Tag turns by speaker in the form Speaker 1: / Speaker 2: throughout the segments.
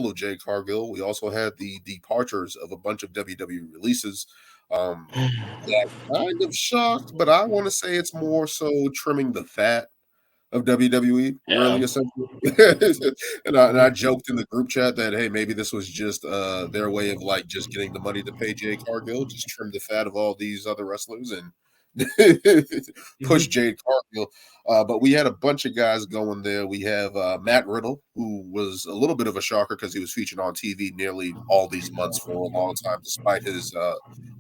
Speaker 1: of Jade Cargill. We also had the departures of a bunch of WWE releases. That kind of shocked, but I want to say it's more so trimming the fat of WWE, really, essentially. and I joked in the group chat that, hey, maybe this was just their way of like just getting the money to pay Jade Cargill, just trim the fat of all these other wrestlers and push Jade Cargill. But we had a bunch of guys going there. We have Matt Riddle, who was a little bit of a shocker because he was featured on TV nearly all these months for a long time, despite his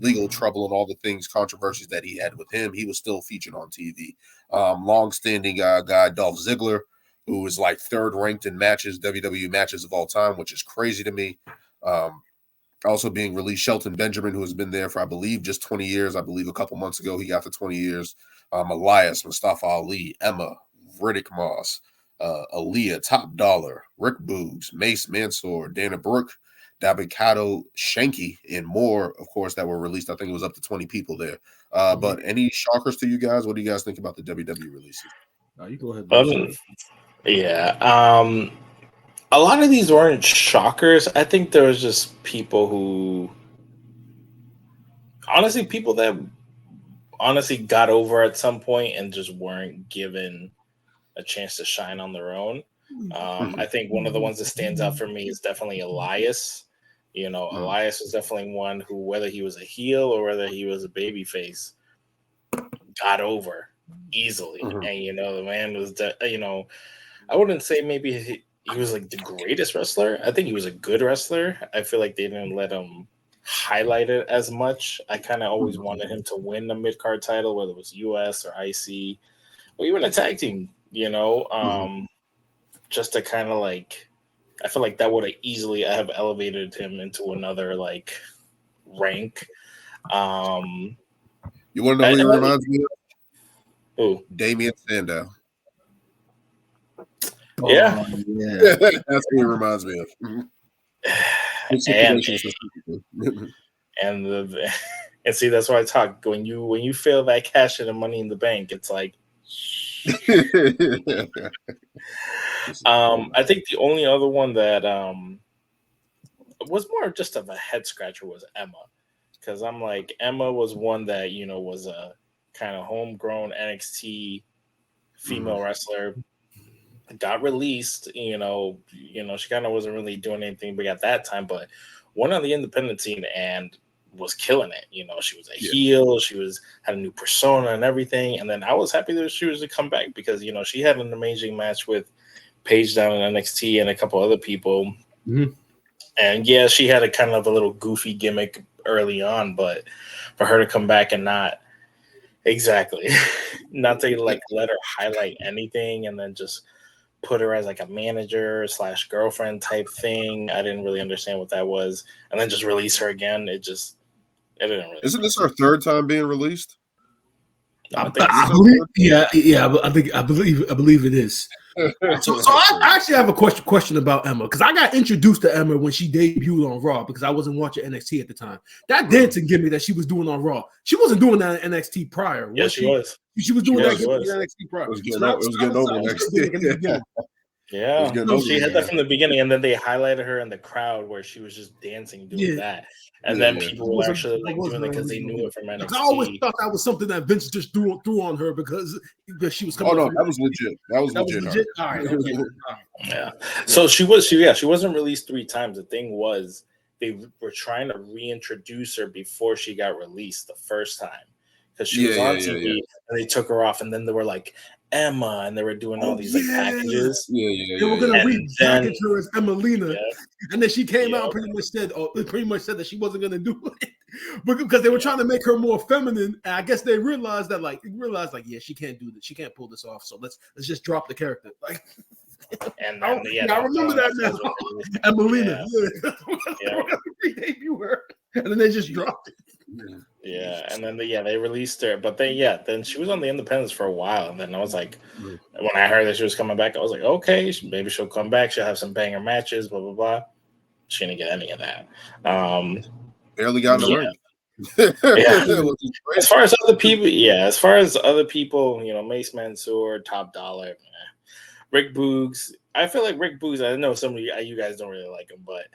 Speaker 1: legal trouble and all the things, controversies that he had with him. He was still featured on TV. Long-standing guy Dolph Ziggler, who is like third ranked in matches, WWE matches of all time, which is crazy to me. Also being released, Shelton Benjamin, who has been there for, I believe, just 20 years. I believe a couple months ago he got to 20 years. Elias, Mustafa Ali, Emma, Riddick Moss, Aaliyah, Top Dollar, Rick Boogs, Mace Mansoor, Dana Brooke, Dabikato, Shanky, and more, of course, that were released. I think it was up to 20 people there. But any shockers to you guys? What do you guys think about the WWE releases?
Speaker 2: You go ahead.
Speaker 3: A lot of these weren't shockers. I think there was just people who, people that got over at some point and just weren't given a chance to shine on their own. I think one of the ones that stands out for me is definitely Elias. Elias was definitely one who, whether he was a heel or whether he was a babyface, got over easily. And, the man was, I wouldn't say maybe he was like the greatest wrestler. I think he was a good wrestler. I feel like they didn't let him highlight it as much. I kind of always wanted him to win the mid-card title, whether it was US or IC or even a tag team, just to kind of like, I feel like that would have easily have elevated him into another like rank.
Speaker 1: You want to know who he reminds me of?
Speaker 3: Who?
Speaker 1: Damian Sandow.
Speaker 3: Yeah.
Speaker 1: That's who he reminds me of.
Speaker 3: And see, that's why I talk. When you feel that cash in the Money in the Bank, it's like. I think the only other one that was more just of a head scratcher was Emma, because I'm like, Emma was one that was a kind of homegrown NXT female wrestler. Got released, she kind of wasn't really doing anything big at that time, but went on the independent scene and was killing it. She was a heel, she had a new persona and everything. And then I was happy that she was to come back because, she had an amazing match with Paige down in NXT and a couple other people. And she had a kind of a little goofy gimmick early on, but for her to come back and not to like let her highlight anything and then just put her as like a manager / girlfriend type thing. I didn't really understand what that was. And then just release her again. It didn't really.
Speaker 1: Isn't this her third time being released?
Speaker 2: I believe it is. So I actually have a question about Emma, because I got introduced to Emma when she debuted on Raw because I wasn't watching NXT at the time. That dancing gimmick that she was doing on Raw, she wasn't doing that in NXT prior.
Speaker 3: Yes, she was.
Speaker 2: She was doing that gimmick in NXT prior.
Speaker 1: It was getting over NXT.
Speaker 3: Yeah, she had that from the beginning, and then they highlighted her in the crowd where she was just dancing doing that. And then people were actually like doing it because they knew it from NXT.
Speaker 2: I always thought that was something that Vince just threw on her because she was coming.
Speaker 1: Oh no, that was legit. That was legit.
Speaker 2: All right, okay.
Speaker 3: Yeah. So she wasn't released 3 times. The thing was they were trying to reintroduce her before she got released the first time because she was on TV and they took her off, and then they were like Emma, and they were doing all these like packages.
Speaker 2: They were gonna repackage her as Emmalina, and then she came out and pretty much said that she wasn't gonna do it, because they were trying to make her more feminine. And I guess they realized she can't do this, she can't pull this off. So let's just drop the character. Like,
Speaker 3: and then,
Speaker 2: I remember that now. Emmalina, redebut her, and then they just dropped it.
Speaker 3: Yeah, and then they released her, but then she was on the independents for a while, and then I was like, when I heard that she was coming back, I was like, okay, maybe she'll come back, she'll have some banger matches, blah blah blah. She didn't get any of that.
Speaker 1: Barely got in the ring.
Speaker 3: As far as other people, Mace Mansoor, Top Dollar, Rick Boogs. I feel like Rick Boogs. I know some of you guys don't really like him, but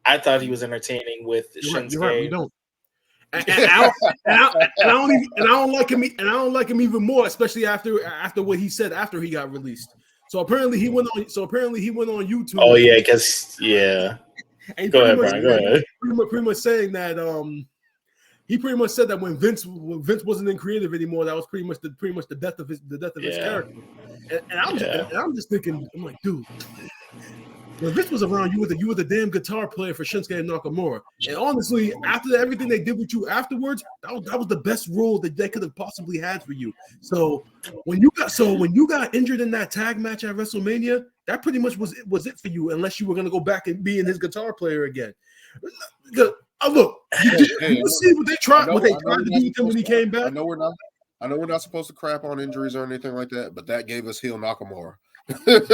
Speaker 3: I thought he was entertaining with Shinsuke.
Speaker 2: You're right, we don't. And I don't like him. And I don't like him even more, especially after what he said after he got released. So apparently he went on YouTube.
Speaker 3: Oh yeah, because yeah. Go ahead, Brian. Go ahead.
Speaker 2: Pretty much saying that he pretty much said that when Vince wasn't in creative anymore, that was pretty much the death of his character. And I'm just thinking, I'm like, dude, when Vince was around, you were the damn guitar player for Shinsuke Nakamura. And honestly, after everything they did with you afterwards, that was the best role that they could have possibly had for you. So when you got injured in that tag match at WrestleMania, that pretty much was it for you, unless you were gonna go back and being his guitar player again. Look, did you see what they tried to do with him when he came back?
Speaker 1: I know we're not supposed to crap on injuries or anything like that, but that gave us heel Nakamura. From
Speaker 2: that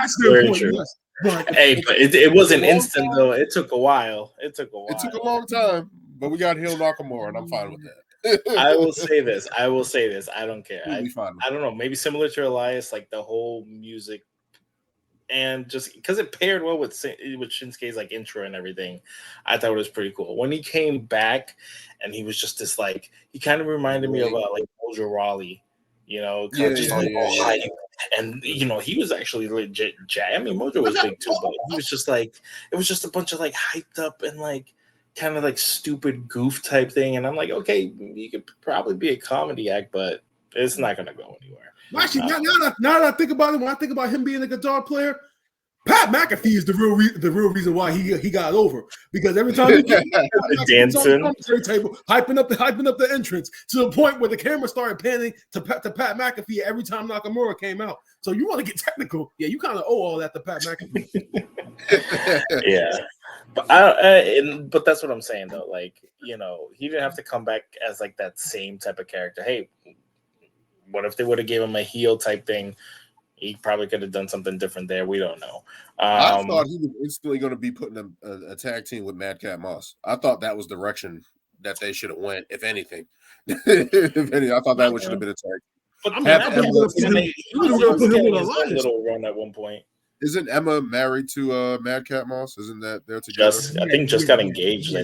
Speaker 2: standpoint, yes. But
Speaker 3: it wasn't instant though. It took a while. It took
Speaker 1: a long time, but we got heel Nakamura, and I'm fine with that.
Speaker 3: I will say this. I don't care. I don't know. Maybe similar to Elias, like the whole music, and just because it paired well with Shinsuke's like intro and everything, I thought it was pretty cool. When he came back, and he was just this like, he kind of reminded me of like Mojo Rawley. Hype. And he was actually legit. I mean, Mojo was big too, but he was just like, it was just a bunch of like hyped up and like kind of like stupid goof type thing. And I'm like, okay, you could probably be a comedy act, but it's not gonna go anywhere.
Speaker 2: Actually, now that I think about it, when I think about him being a guitar player, Pat McAfee is the real reason why he got over, because every time he
Speaker 3: dancing
Speaker 2: on the table, hyping up the entrance to the point where the camera started panning to Pat McAfee every time Nakamura came out. So you want to get technical, yeah? You kind of owe all that to Pat McAfee.
Speaker 3: Yeah, but that's what I'm saying though. Like he didn't have to come back as like that same type of character. Hey, what if they would have gave him a heel type thing? He probably could have done something different there. We don't know.
Speaker 1: I thought he was instantly going to be putting a tag team with Madcap Moss. I thought that was the direction that they should have went, if anything. I thought that should have been a tag.
Speaker 3: But he was getting his own little run at one point.
Speaker 1: Isn't Emma married to Madcap Moss? Isn't that they're together?
Speaker 3: I think just got engaged, or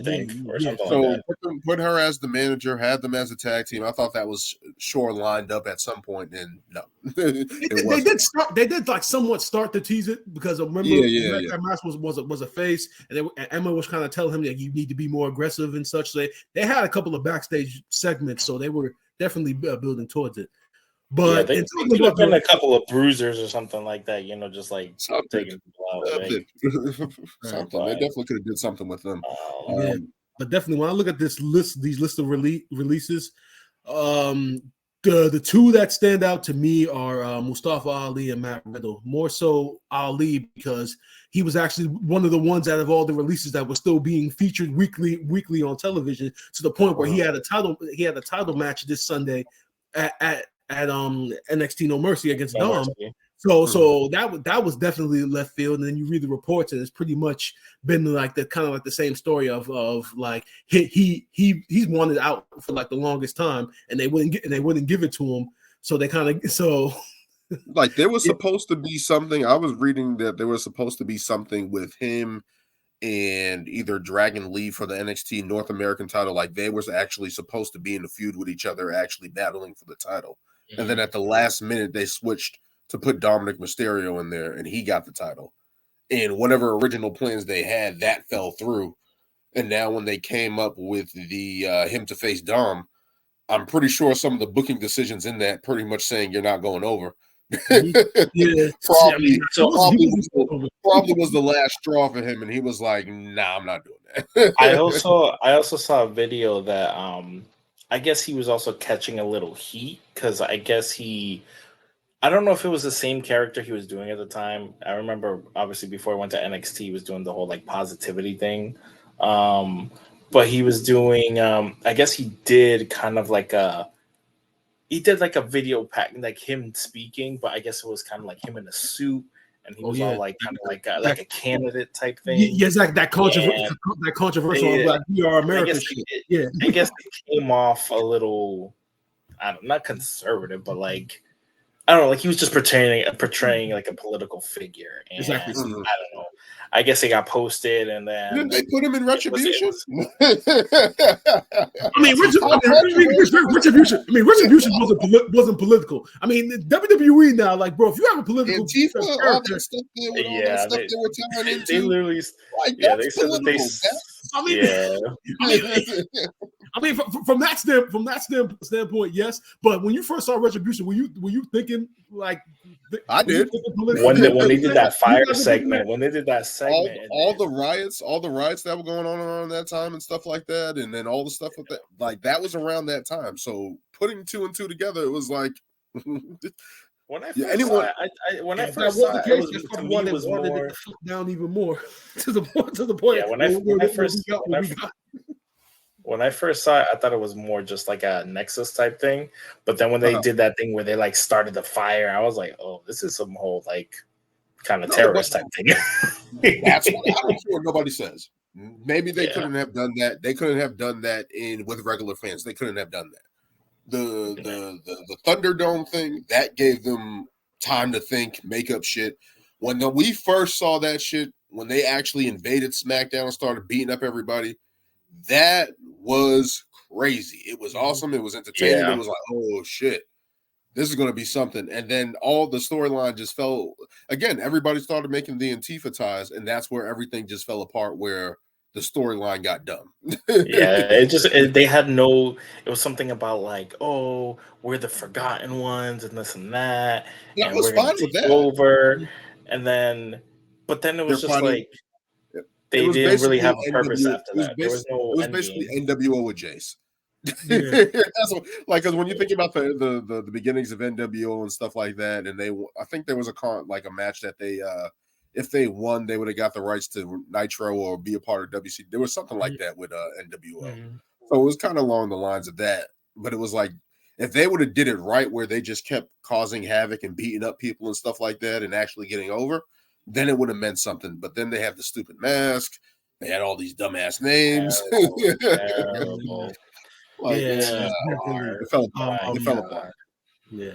Speaker 3: something like that.
Speaker 1: So put her as the manager, had them as a tag team. I thought that was lined up at some point, and no.
Speaker 2: They did like somewhat start to tease it, because I remember Madcap Moss was a face, and Emma was kind of telling him that you need to be more aggressive and such. So they had a couple of backstage segments, so they were definitely building towards it. But
Speaker 3: they could have been a couple of bruisers or something like that, just like taking people out.
Speaker 1: Something. They definitely could have did something with them.
Speaker 2: But definitely, when I look at these list of releases, the two that stand out to me are Mustafa Ali and Matt Riddle. More so Ali, because he was actually one of the ones out of all the releases that was still being featured weekly on television, to the point where he had a title match this Sunday at NXT No Mercy against Dom. So that was definitely left field. And then you read the reports, and it's pretty much been like the same story of like he's wanted out for like the longest time, and they wouldn't give it to him. So they
Speaker 1: like there was supposed to be something. I was reading that there was supposed to be something with him and either Dragon Lee for the NXT North American title. Like they was actually supposed to be in a feud with each other, actually battling for the title. And then at the last minute, they switched to put Dominic Mysterio in there, and he got the title. And whatever original plans they had, that fell through. And now when they came up with the him to face Dom, I'm pretty sure some of the booking decisions in that pretty much saying you're not going over.
Speaker 2: Yeah,
Speaker 1: probably was the last straw for him, and he was like, "Nah, I'm not doing that."
Speaker 3: I also saw a video that I guess he was also catching a little heat, because I guess I don't know if it was the same character he was doing at the time. I remember obviously before he went to NXT, he was doing the whole like positivity thing. But he was doing I guess he did kind of like a video pack, like him speaking, but I guess it was kind of like him in a suit, and he was all like kind of like a candidate type thing.
Speaker 2: Yes, like that controversial like we are American.
Speaker 3: I guess it came off a little, not conservative, but like I don't know, like he was just portraying like a political figure, and
Speaker 2: Exactly.
Speaker 3: I don't know. I guess it got posted, and then
Speaker 1: didn't they put him in retribution?
Speaker 2: I mean, retribution. I mean, retribution wasn't political. I mean, WWE now, like, bro, if you have a political
Speaker 1: Antifa, all that stuff there with all that stuff
Speaker 3: they
Speaker 1: were tying into,
Speaker 3: they literally,
Speaker 1: like,
Speaker 3: yeah,
Speaker 1: that's
Speaker 3: they said that they,
Speaker 2: I mean, from that standpoint, yes. But when you first saw Retribution, were you thinking like?
Speaker 1: I did.
Speaker 3: When they did that fire segment, all
Speaker 1: the riots that were going on around that time and stuff like that, and then all the stuff with that, like that was around that time. So putting 2 and 2 together, it was like.
Speaker 3: When I first saw it, when I first saw it, it was more
Speaker 2: down even more to the point.
Speaker 3: Yeah, when I first saw it, I thought it was more just like a Nexus type thing. But then when they did that thing where they like started the fire, I was like, oh, this is some whole like kind of terrorist type thing.
Speaker 1: That's what I don't care what nobody says. Maybe they couldn't have done that. They couldn't have done that with regular fans. They couldn't have done that. The Thunderdome thing, that gave them time to think, make up shit. When we first saw that shit, when they actually invaded SmackDown and started beating up everybody, that was crazy. It was awesome. It was entertaining. It was like, oh shit, this is going to be something. And then all the storyline just fell. Again, everybody started making the Antifa ties, and that's where everything just fell apart, where the storyline got dumb.
Speaker 3: They had no, it was something about like, oh, we're the forgotten ones and this and that.
Speaker 1: And was fine with that.
Speaker 3: Over. And then, but then it was just like, they didn't really have a purpose after that. There was no.
Speaker 1: It was basically NWO with Jace. That's what, like, because when you think about the beginnings of NWO and stuff like that, and I think there was a match that they if they won, they would have got the rights to Nitro or be a part of WC. There was something like that with NWO. So it was kind of along the lines of that. But it was like, if they would have did it right, where they just kept causing havoc and beating up people and stuff like that and actually getting over, then it would have meant something. But then they have the stupid mask. They had all these dumbass names.
Speaker 3: Terrible.
Speaker 1: It fell apart.
Speaker 2: Yeah.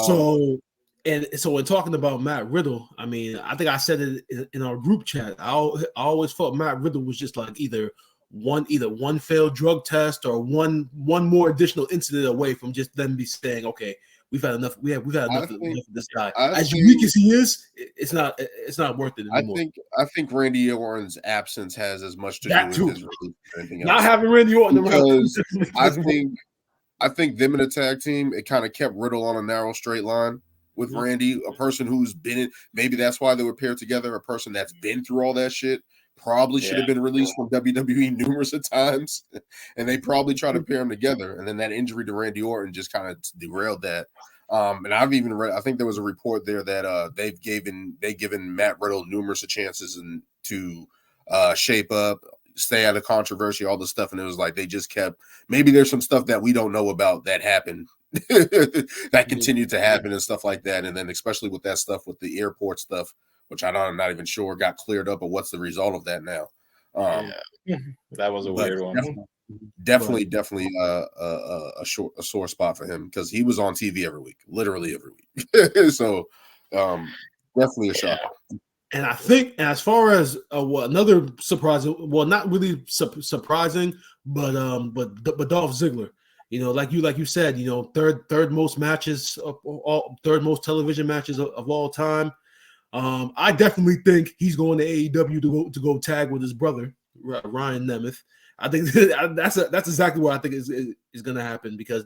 Speaker 2: So in talking about Matt Riddle, I mean, I think I said it in our group chat. I always thought Matt Riddle was just like either one failed drug test or one more additional incident away from just them be saying, okay, we've had enough. We've had enough of this guy. As unique as he is, it's not worth it anymore.
Speaker 1: I think Randy Orton's absence has as much to do with his release as anything else.
Speaker 2: Not having Randy Orton
Speaker 1: because I think them in a tag team, it kind of kept Riddle on a narrow straight line with Randy, a person who's been in. Maybe that's why they were paired together. A person that's been through all that shit. Probably should have been released from WWE numerous of times, and they probably tried to pair them together. And then that injury to Randy Orton just kind of derailed that. And I've even read, I think there was a report there that they've given Matt Riddle numerous of chances to shape up, stay out of controversy, all this stuff. And it was like they just kept, maybe there's some stuff that we don't know about that happened that continued to happen and stuff like that. And then especially with that stuff with the airport stuff, which I'm not even sure got cleared up, or what's the result of that now.
Speaker 3: That was a weird one.
Speaker 1: Definitely a sore spot for him, because he was on TV every week, literally every week. So definitely a shocker.
Speaker 2: And I think, as far as another surprising, well, not really surprising, but Dolph Ziggler. You know, like you said, you know, third most matches third most television matches of all time. I definitely think he's going to AEW to go tag with his brother Ryan Nemeth. I think that's exactly what I think is going to happen, because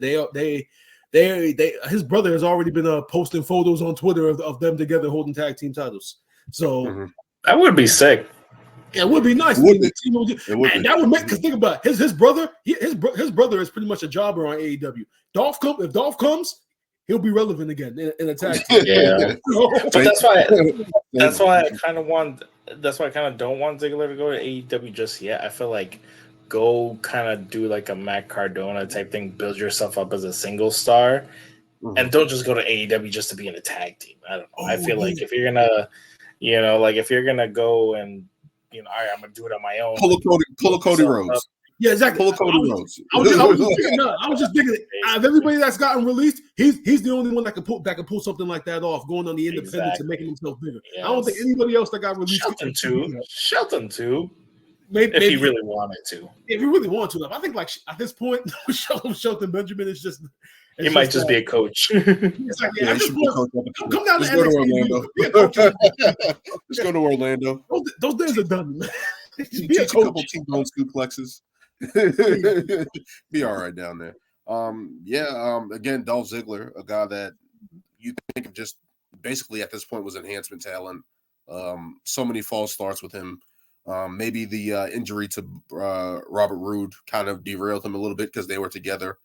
Speaker 2: his brother has already been posting photos on Twitter of them together holding tag team titles. So
Speaker 3: that would be sick.
Speaker 2: Yeah, it would be nice. And that would make, because think about it, his brother is pretty much a jobber on AEW. If Dolph comes, he'll be relevant again in a tag team.
Speaker 3: Yeah, but that's why I kind of don't want Ziggler to go to AEW just yet. I feel like go kind of do like a Matt Cardona type thing, build yourself up as a single star, and don't just go to AEW just to be in a tag team. I don't know. I feel like if you're gonna, if you're gonna go and all right, I'm gonna do it on my own.
Speaker 1: Pull a Cody Rhodes.
Speaker 2: Yeah, exactly.
Speaker 1: Pull a Cody Rhodes.
Speaker 2: I was just thinking, out of everybody that's gotten released, he's the only one that can pull something like that off, going on the independents and making himself bigger. Yes. I don't think anybody else that got released.
Speaker 3: Shelton too. Maybe if he really wanted to.
Speaker 2: If he really wanted to. I think like at this point, Shelton Benjamin is just.
Speaker 3: He might just be a coach.
Speaker 2: It's like, yeah, come down to
Speaker 1: Orlando. Just go to Orlando.
Speaker 2: Those days are done.
Speaker 1: Teach a couple T-bone suplexes. Be all right down there. Again, Dolph Ziggler, a guy that you think of just basically at this point was enhancement talent. So many false starts with him. Maybe the injury to Robert Roode kind of derailed him a little bit because they were together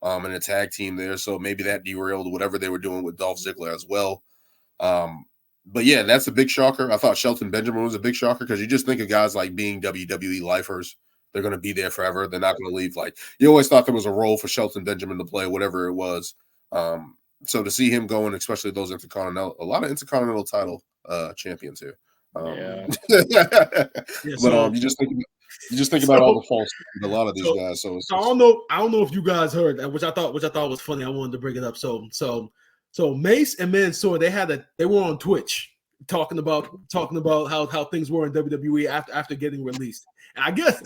Speaker 1: in a tag team there. So maybe that derailed whatever they were doing with Dolph Ziggler as well. But yeah, that's a big shocker. I thought Shelton Benjamin was a big shocker because you just think of guys like being WWE lifers. They're going to be there forever. They're not going to leave. Like, you always thought there was a role for Shelton Benjamin to play, whatever it was. So to see him going, especially those a lot of intercontinental title champions here. But you just think about all the false a lot of these guys. So
Speaker 2: I don't know if you guys heard that, which I thought was funny. I wanted to bring it up. So Mace and Mansoor, they were on Twitch talking about how things were in WWE after getting released. And I guess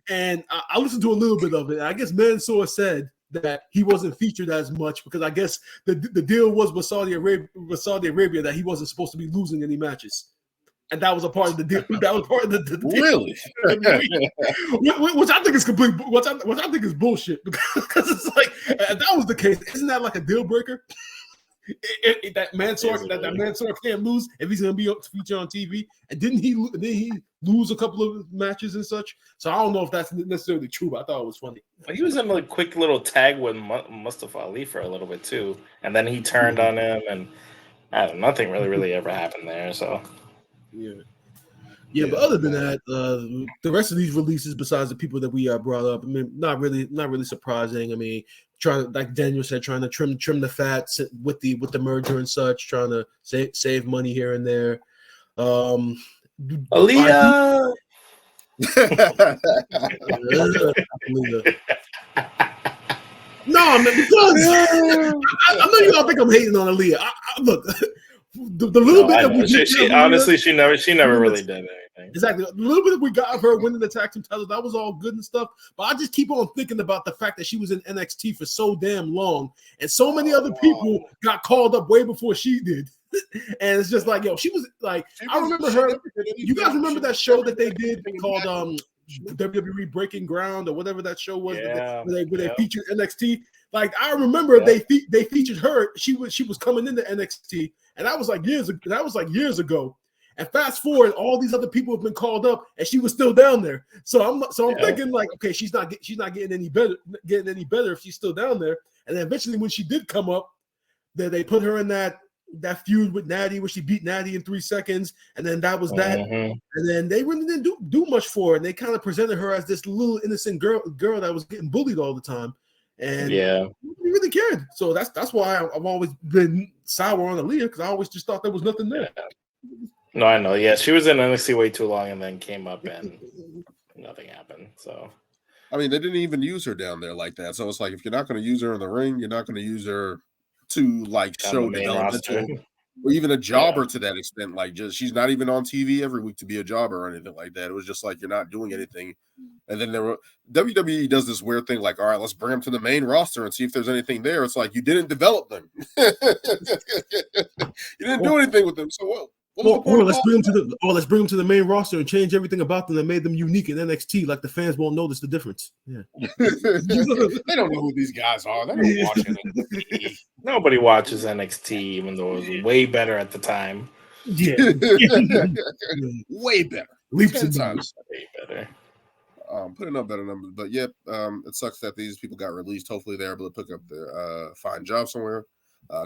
Speaker 2: and I listened to a little bit of it. And I guess Mansoor said that he wasn't featured as much because I guess the deal was with Saudi Arabia that he wasn't supposed to be losing any matches. And that was a part of the deal. That was part of the deal.
Speaker 1: Really?
Speaker 2: Which I think is complete. Which I think is bullshit because it's like if that was the case, isn't that like a deal breaker? That Mansoor can't lose if he's going to be featured on TV. And didn't he lose a couple of matches and such? So I don't know if that's necessarily true, but I thought it was funny.
Speaker 3: But he was in a quick little tag with Mustafa Ali for a little bit too, and then he turned on him, and nothing really ever happened there. So.
Speaker 2: Yeah, but other than that, the rest of these releases, besides the people that we brought up, I mean, not really surprising. I mean, like Daniel said, trying to trim the fat with the merger and such, trying to save money here and there.
Speaker 3: Aaliyah.
Speaker 2: No, man, because I know you all think I'm hating on Aaliyah. Look. The little bit that
Speaker 3: she never really did anything.
Speaker 2: Exactly. The little bit that we got of her winning the tag team title, that was all good and stuff. But I just keep on thinking about the fact that she was in NXT for so damn long, and so many other people got called up way before she did. And it's just like, she was like, I remember her. You guys remember that show that they did called WWE Breaking Ground or whatever that show was, where they featured NXT. Like I remember they featured her. She was coming into NXT, and that was like years ago. And fast forward, all these other people have been called up, and she was still down there. So I'm thinking like, okay, she's not getting any better if she's still down there. And then eventually, when she did come up, they put her in that feud with Natty, where she beat Natty in 3 seconds, and then that was that. And then they really didn't do much for her, and they kind of presented her as this little innocent girl that was getting bullied all the time. And nobody really cared. So that's why I've always been sour on Aaliyah, because I always just thought there was nothing there.
Speaker 3: No, I know. Yeah, she was in NXT way too long and then came up and nothing happened. So,
Speaker 1: I mean, they didn't even use her down there like that. So it's like, if you're not going to use her in the ring, you're not going to use her to like show development or even a jobber to that extent. Like, just she's not even on TV every week to be a jobber or anything like that. It was just like, you're not doing anything. And then WWE does this weird thing like, all right, let's bring them to the main roster and see if there's anything there. It's like, you didn't develop them. You didn't do anything with them. So what?
Speaker 2: Let's bring them to the main roster and change everything about them that made them unique in NXT. Like the fans won't notice the difference. Yeah,
Speaker 1: they don't know who these guys are. They don't watch NXT.
Speaker 3: Nobody watches NXT, even though it was way better at the time.
Speaker 2: Yeah,
Speaker 1: way better.
Speaker 2: Leaps and bounds.
Speaker 3: Way better.
Speaker 1: Putting up better numbers, but it sucks that these people got released. Hopefully, they're able to pick up their fine job somewhere.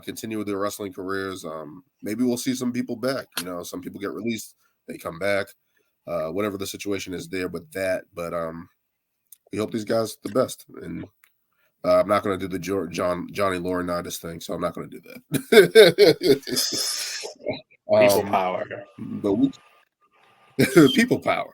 Speaker 1: Continue with their wrestling careers. Maybe we'll see some people back. Some people get released, they come back. Whatever the situation is there with that. But we hope these guys the best. And I'm not going to do the Johnny Laurinaitis thing, so I'm not going to do that.
Speaker 3: People power.
Speaker 1: But people power.